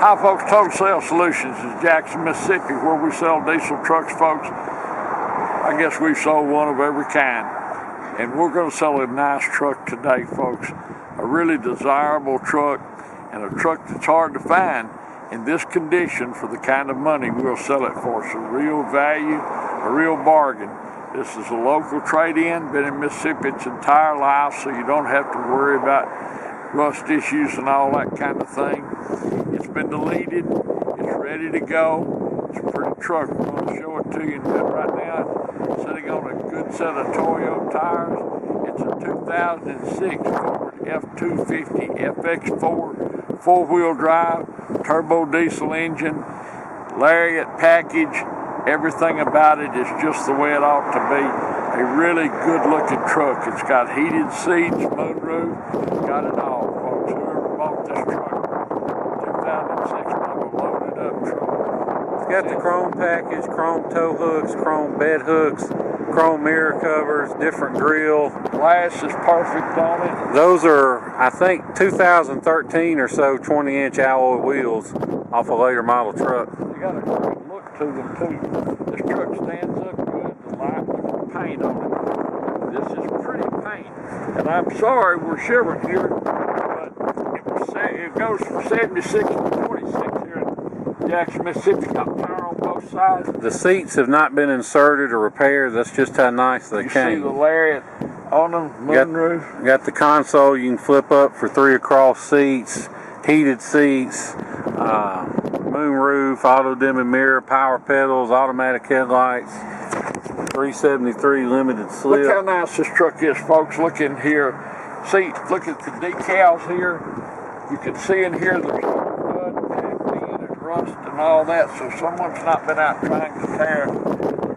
Hi folks, Total Sales Solutions is Jackson, Mississippi, where we sell diesel trucks, folks. I guess we've sold one of every kind. And we're going to sell a nice truck today, folks. A really desirable truck, and a truck that's hard to find in this condition for the kind of money we'll sell it for. It's a real value, a real bargain. This is a local trade-in, been in Mississippi its entire life, so you don't have to worry about rust issues and all that kind of thing. It's been deleted, it's ready to go. It's a pretty truck. We're going to show it to you right now. It's sitting on a good set of Toyota tires. It's a 2006 Ford F250 FX4 four-wheel drive, turbo diesel engine, Lariat package. Everything about it is just the way it ought to be. A really good-looking truck. It's got heated seats, moonroof, got it all, folks. Whoever bought this truck, 2006 model loaded up truck. It's got the chrome package, chrome tow hooks, chrome bed hooks, chrome mirror covers, different grill. Glass is perfect on it. Those are, I think, 2013 or so 20-inch alloy wheels off a later model truck. They got a great look to them too. This truck stands up good. The light paint on it. This is pretty paint. And I'm sorry we're shivering here, but it goes from 76 to 26 here in Jackson, Mississippi. Got power on both sides. The seats have not been inserted or repaired. That's just how nice they came. You see the Lariat on them, moonroof. Got the console you can flip up for 3 across seats, heated seats, moonroof, auto dimming mirror, power pedals, automatic headlights, 373 limited slip. Look how nice this truck is, folks. Look in here. See, look at the decals here. You can see in here there's mud packed in and rust and all that, so someone's not been out trying to tear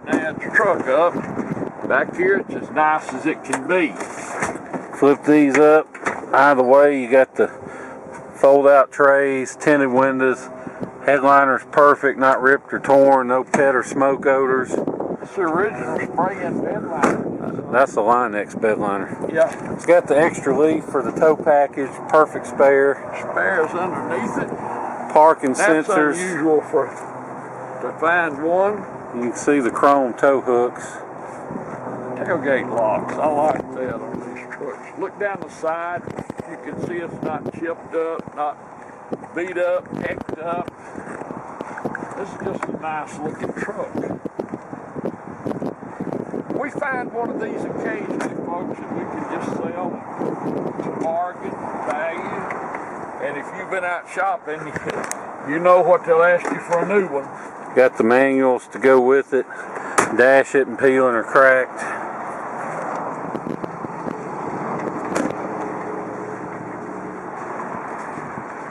their dad's truck up. Back here, it's as nice as it can be. Flip these up. Either way, you got the fold-out trays, tinted windows. Headliner's perfect, not ripped or torn, no pet or smoke odors. It's the original spray-in bed liner. That's the Line-X bed liner. Yeah. It's got the extra leaf for the tow package, perfect spare. Spare's underneath it. Parking That's sensors. That's unusual to find one. You can see the chrome tow hooks. Tailgate locks. I like that on these trucks. Look down the side. You can see it's not chipped up, not beat up, hecked up. This is just a nice looking truck. We find one of these occasionally, folks, and we can just sell. It's a bargain, value, and if you've been out shopping, you know what they'll ask you for a new one. Got the manuals to go with it. Dash it and peeling or cracked.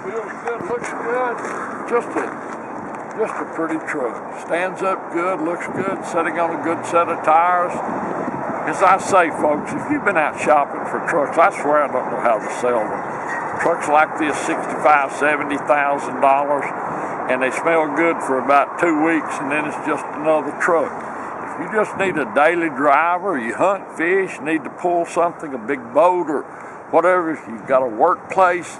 Feels good, looks good. Just a pretty truck. Stands up good, looks good, sitting on a good set of tires. As I say, folks, if you've been out shopping for trucks, I swear I don't know how to sell them. Trucks like this, $65,000, $70,000, and they smell good for about 2 weeks, and then it's just another truck. If you just need a daily driver, you hunt, fish, need to pull something, a big boat or whatever, if you've got a workplace,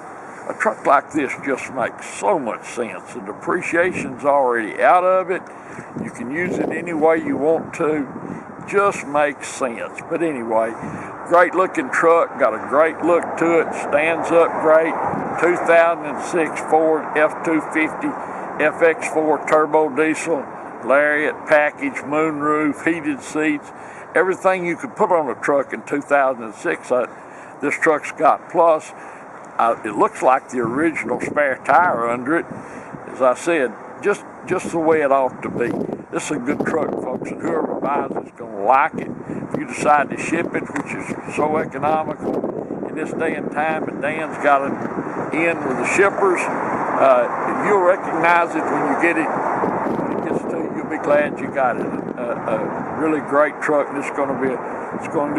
a truck like this just makes so much sense. The depreciation's already out of it. You can use it any way you want to. Just makes sense. But anyway, great looking truck, got a great look to it, stands up great. 2006 Ford F250 FX4 turbo diesel, Lariat package, moonroof, heated seats, everything you could put on a truck in 2006, this truck's got. Plus, it looks like the original spare tire under it. As I said, just the way it ought to be. This is a good truck, folks, and whoever buys it's going to like it. If you decide to ship it, which is so economical in this day and time, and Dan's got it in with the shippers, you'll recognize it when you get it. When it gets to you, you'll be glad you got it. A really great truck, and it's going to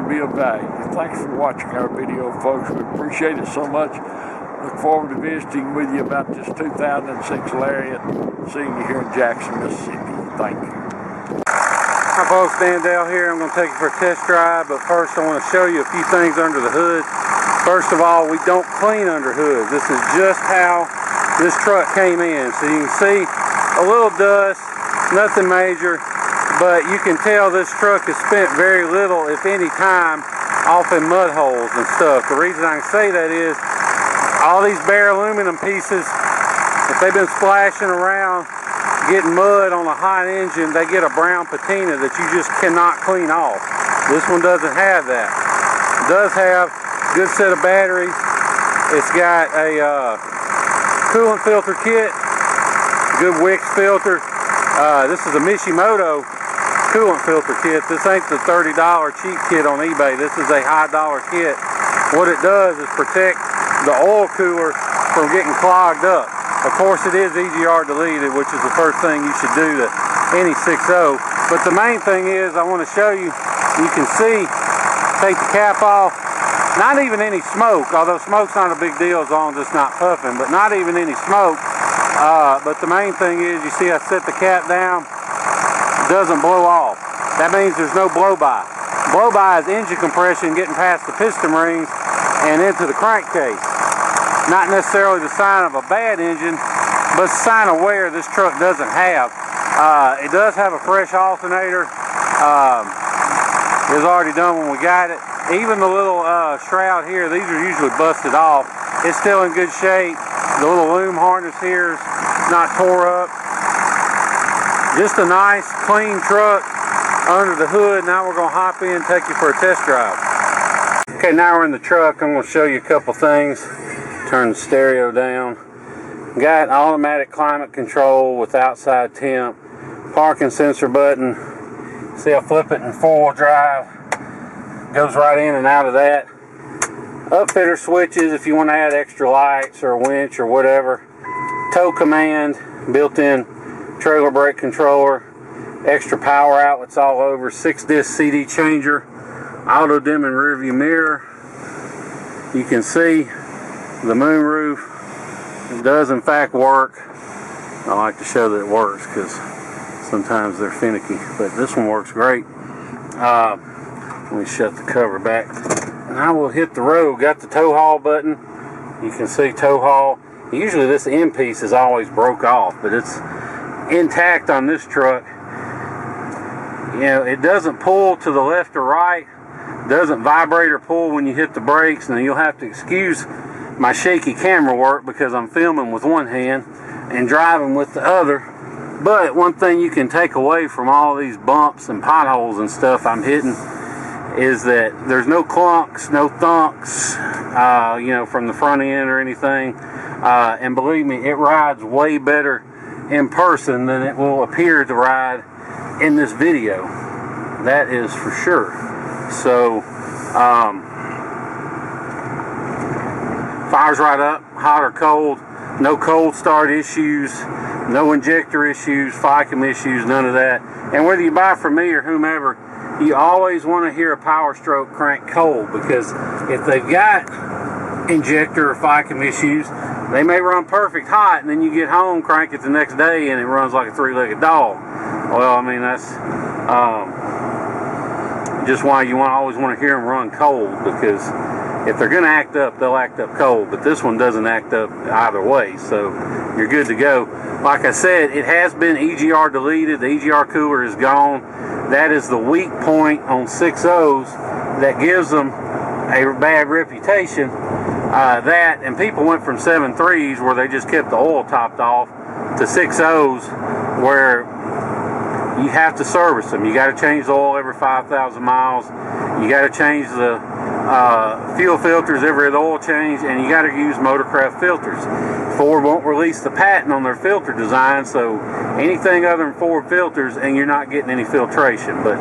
be a value. Thanks for watching our video, folks. We appreciate it so much. Look forward to visiting with you about this 2006 Lariat. Seeing you here in Jackson, Mississippi. Thank you. Hi folks, Dan Dale here. I'm going to take you for a test drive, but first I want to show you a few things under the hood. First of all, we don't clean under hoods. This is just how this truck came in. So you can see a little dust, nothing major, but you can tell this truck has spent very little, if any, time off in mud holes and stuff. The reason I can say that is all these bare aluminum pieces, if they've been splashing around getting mud on a hot engine, they get a brown patina that you just cannot clean off. This one doesn't have that. It does have a good set of batteries. It's got a coolant filter kit, good Wix filter. This is a Mishimoto coolant filter kit. This ain't the $30 cheap kit on eBay. This is a high dollar kit. What it does is protect the oil cooler from getting clogged up. Of course, it is EGR deleted, which is the first thing you should do to any 6.0. But the main thing is, I want to show you, you can see, take the cap off, not even any smoke, although smoke's not a big deal as long as it's not puffing, but not even any smoke. But the main thing is, you see I set the cap down, it doesn't blow off. That means there's no blow-by. Blow-by is engine compression getting past the piston rings and into the crankcase. Not necessarily the sign of a bad engine, but it's a sign of wear this truck doesn't have. It does have a fresh alternator. It was already done when we got it. Even the little shroud here, these are usually busted off. It's still in good shape. The little loom harness here is not tore up. Just a nice, clean truck under the hood. Now we're going to hop in and take you for a test drive. Okay, now we're in the truck. I'm going to show you a couple things. Turn the stereo down. Got automatic climate control with outside temp. Parking sensor button. See, I flip it in 4-wheel drive. Goes right in and out of that. Upfitter switches if you want to add extra lights or a winch or whatever. Tow command, built-in trailer brake controller. Extra power outlets all over. 6-disc CD changer. Auto dimming rear view mirror. You can see the moonroof. It does in fact work. I like to show that it works because sometimes they're finicky, but this one works great. Let me shut the cover back. Now we'll hit the road. Got the tow haul button. You can see tow haul. Usually this end piece is always broke off, but it's intact on this truck. You know, it doesn't pull to the left or right. It doesn't vibrate or pull when you hit the brakes. Now you'll have to excuse my shaky camera work because I'm filming with one hand and driving with the other. But one thing you can take away from all these bumps and potholes and stuff I'm hitting is that there's no clunks, no thunks, you know, from the front end or anything. And believe me, it rides way better in person than it will appear to ride in this video. That is for sure. So, fires right up, hot or cold, no cold start issues, no injector issues, FICM issues, none of that. And whether you buy from me or whomever, you always want to hear a Power Stroke crank cold, because if they've got injector or FICM issues, they may run perfect hot, and then you get home, crank it the next day, and it runs like a three-legged dog. Well, I mean, that's just why you always want to hear them run cold, because if they're going to act up, they'll act up cold, but this one doesn't act up either way, so you're good to go. Like I said, it has been EGR deleted. The EGR cooler is gone. That is the weak point on 6.0s that gives them a bad reputation. That, and people went from 7.3s where they just kept the oil topped off to 6.0s where you have to service them. You got to change the oil every 5,000 miles. You got to change the fuel filters every oil change, and you got to use Motorcraft filters. Ford won't release the patent on their filter design, so anything other than Ford filters, and you're not getting any filtration. But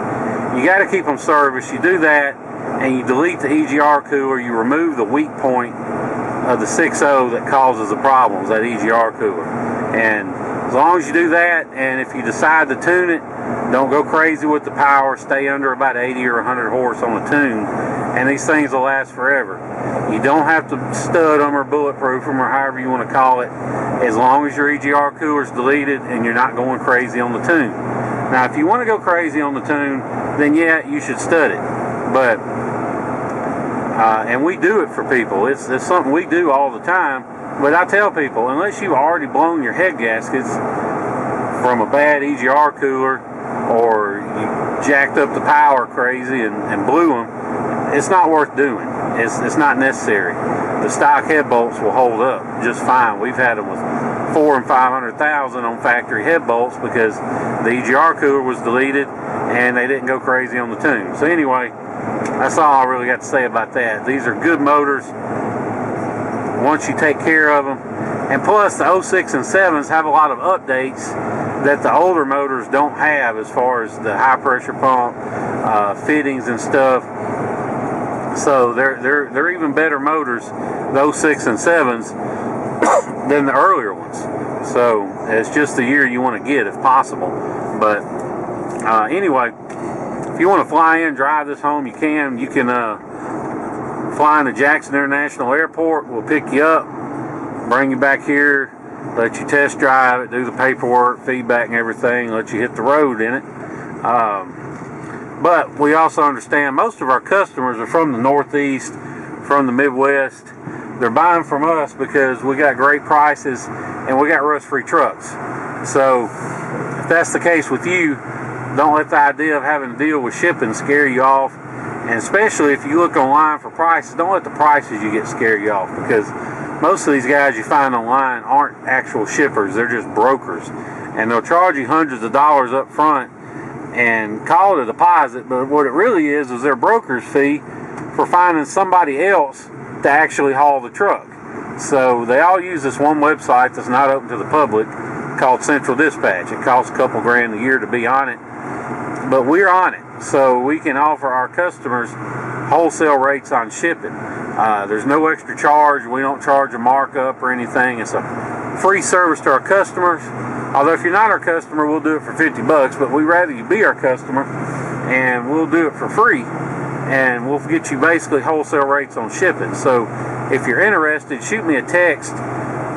you got to keep them serviced. You do that, and you delete the EGR cooler. You remove the weak point of the 6.0 that causes the problems, that EGR cooler. And as long as you do that, and if you decide to tune it, don't go crazy with the power. Stay under about 80 or 100 horse on the tune, and these things will last forever. You don't have to stud them or bulletproof them or however you want to call it, as long as your EGR cooler is deleted and you're not going crazy on the tune. Now, if you want to go crazy on the tune, then yeah, you should stud it. But and we do it for people. It's something we do all the time. But I tell people, unless you've already blown your head gaskets from a bad EGR cooler, or you jacked up the power crazy and blew them, it's not worth doing. It's not necessary. The stock head bolts will hold up just fine. We've had them with 400,000 and 500,000 on factory head bolts because the EGR cooler was deleted and they didn't go crazy on the tune. So anyway, that's all I really got to say about that. These are good motors once you take care of them. And plus, the 06 and 7s have a lot of updates that the older motors don't have, as far as the high pressure pump fittings and stuff. So they're even better motors, the 06 and 7s, than the earlier ones. So it's just the year you want to get, if possible. But anyway, if you want to fly in, drive this home, you can. You can fly into Jackson International Airport. We'll pick you up, bring you back here, let you test drive it, do the paperwork, feedback and everything, let you hit the road in it. But we also understand most of our customers are from the Northeast, from the Midwest. They're buying from us because we got great prices and we got rust-free trucks. So if that's the case with you, don't let the idea of having to deal with shipping scare you off. And especially if you look online for prices, don't let the prices you get scare you off, because most of these guys you find online aren't actual shippers. They're just brokers. And they'll charge you hundreds of dollars up front and call it a deposit, but what it really is their broker's fee for finding somebody else to actually haul the truck. So they all use this one website that's not open to the public called Central Dispatch. It costs a couple grand a year to be on it, but we're on it, so we can offer our customers wholesale rates on shipping. There's no extra charge. We don't charge a markup or anything. It's a free service to our customers. Although if you're not our customer, we'll do it for $50, but we'd rather you be our customer, and we'll do it for free, and we'll get you basically wholesale rates on shipping. So if you're interested, shoot me a text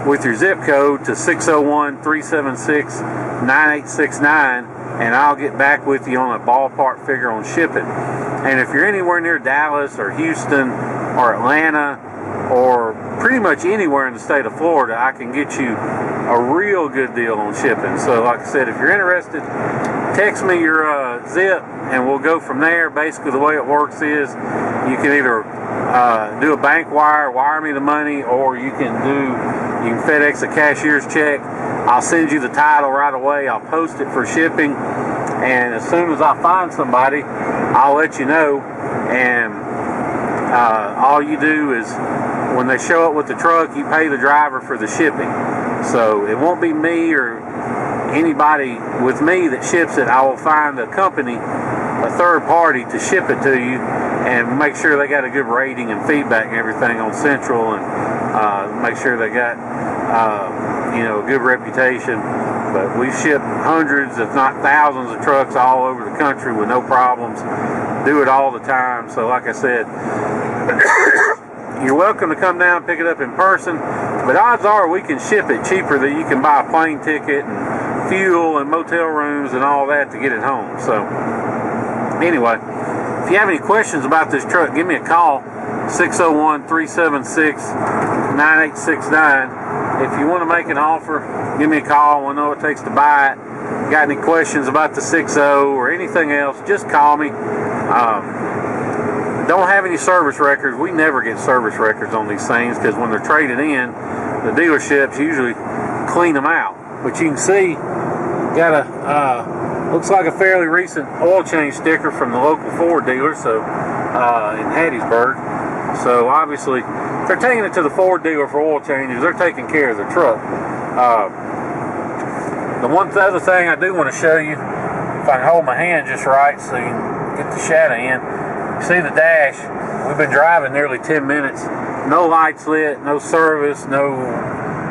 with your zip code to 601-376-9869, and I'll get back with you on a ballpark figure on shipping. And if you're anywhere near Dallas or Houston or Atlanta or pretty much anywhere in the state of Florida, I can get you a real good deal on shipping. So like I said, if you're interested, text me your zip and we'll go from there. Basically the way it works is you can either do a bank wire me the money, or you can FedEx a cashier's check. I'll send you the title right away. I'll post it for shipping, and as soon as I find somebody, I'll let you know. And all you do is, when they show up with the truck, you pay the driver for the shipping. So it won't be me or anybody with me that ships it. I will find a company, a third party, to ship it to you and make sure they got a good rating and feedback and everything on Central, and make sure they got a good reputation. But we ship hundreds, if not thousands, of trucks all over the country with no problems. Do it all the time. So like I said, you're welcome to come down and pick it up in person, but odds are we can ship it cheaper than you can buy a plane ticket and fuel and motel rooms and all that to get it home. So anyway, if you have any questions about this truck, give me a call, 601-376-9869. If you want to make an offer, give me a call. We'll know what it takes to buy it. Got any questions about the 6.0 or anything else, just call me. Don't have any service records. We never get service records on these things, because when they're traded in, the dealerships usually clean them out. But you can see, got a looks like a fairly recent oil change sticker from the local Ford dealer, so in Hattiesburg. So obviously, if they're taking it to the Ford dealer for oil changes, they're taking care of the truck. The other thing I do want to show you, if I can hold my hand just right so you can get the shadow in. See the dash, we've been driving nearly 10 minutes, no lights lit, no service, no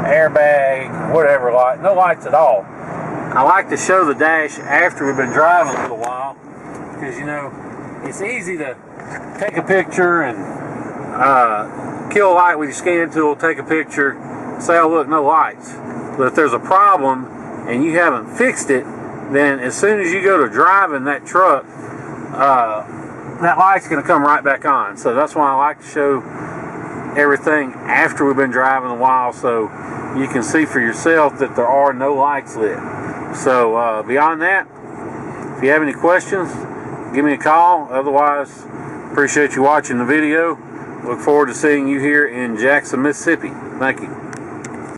airbag, whatever light, no lights at all. I like to show the dash after we've been driving a little while, because it's easy to take a picture and kill a light with your scan tool, take a picture, say, oh look, no lights. But if there's a problem and you haven't fixed it, then as soon as you go to driving that truck, that light's going to come right back on. So that's why I like to show everything after we've been driving a while, so you can see for yourself that there are no lights lit. So beyond that, if you have any questions, give me a call. Otherwise, appreciate you watching the video. Look forward to seeing you here in Jackson, Mississippi. Thank you.